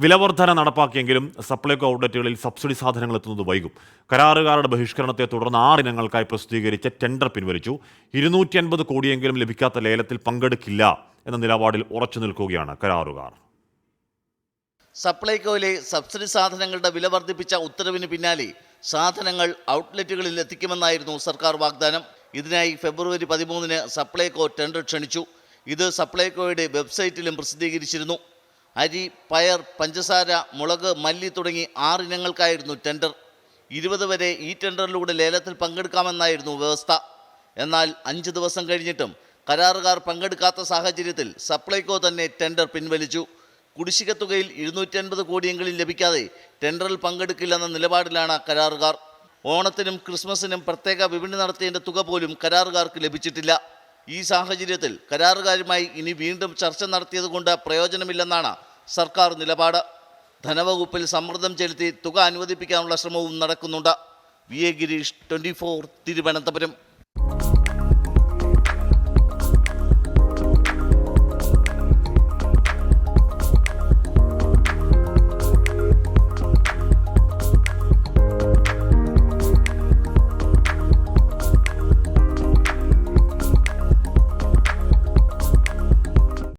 വിലവർധന നടപ്പാക്കിയെങ്കിലും Supplyco ഔട്ട്ലെറ്റുകളിൽ subsidy സാധനങ്ങൾ എത്തുന്നത് വൈകും. കരാറുകാരുടെ ബഹിഷ്കരണത്തെ തുടർന്ന് 6 ഇനങ്ങൾക്കായി പ്രസിദ്ധീകരിച്ച ടെൻഡർ പിൻവലിച്ചു. 250 കോടിയെങ്കിലും ലഭിക്കാത്ത ലേലത്തിൽ പങ്കെടുക്കില്ല എന്ന നിലപാടിൽ ഉറച്ചു നിൽക്കുകയാണ് കരാറുകാർ. സപ്ലൈകോയിലെ സബ്സിഡി സാധനങ്ങളുടെ വില വർദ്ധിപ്പിച്ച ഉത്തരവിന് പിന്നാലെ സാധനങ്ങൾ ഔട്ട്ലെറ്റുകളിൽ എത്തിക്കുമെന്നായിരുന്നു സർക്കാർ വാഗ്ദാനം. ഇതിനായി ഫെബ്രുവരി 13-ന് സപ്ലൈകോ ടെൻഡർ ക്ഷണിച്ചു. ഇത് സപ്ലൈകോയുടെ വെബ്സൈറ്റിലും പ്രസിദ്ധീകരിച്ചിരുന്നു. അരി, പയർ, പഞ്ചസാര, മുളക്, മല്ലി തുടങ്ങി 6 ഇനങ്ങൾക്കായിരുന്നു ടെൻഡർ. 20 വരെ ഈ ടെൻഡറിലൂടെ ലേലത്തിൽ പങ്കെടുക്കാമെന്നായിരുന്നു വ്യവസ്ഥ. എന്നാൽ 5 ദിവസം കഴിഞ്ഞിട്ടും കരാറുകാർ പങ്കെടുക്കാത്ത സാഹചര്യത്തിൽ സപ്ലൈകോ തന്നെ ടെൻഡർ പിൻവലിച്ചു. കുടിശ്ശിക തുകയിൽ 250 കോടിയെങ്കിലും ലഭിക്കാതെ ടെൻഡറിൽ പങ്കെടുക്കില്ലെന്ന നിലപാടിലാണ് കരാറുകാർ. ഓണത്തിനും ക്രിസ്മസിനും പ്രത്യേക വിപണി നടത്തേണ്ട തുക പോലും കരാറുകാർക്ക് ലഭിച്ചിട്ടില്ല. ഈ സാഹചര്യത്തിൽ കരാറുകാരുമായി ഇനി വീണ്ടും ചർച്ച നടത്തിയതുകൊണ്ട് പ്രയോജനമില്ലെന്നാണ് സർക്കാർ നിലപാട്. ധനവകുപ്പിൽ സമ്മർദ്ദം ചെലുത്തി തുക അനുവദിപ്പിക്കാനുള്ള ശ്രമവും നടക്കുന്നുണ്ട്. V A Girish, 24, Thiruvananthapuram.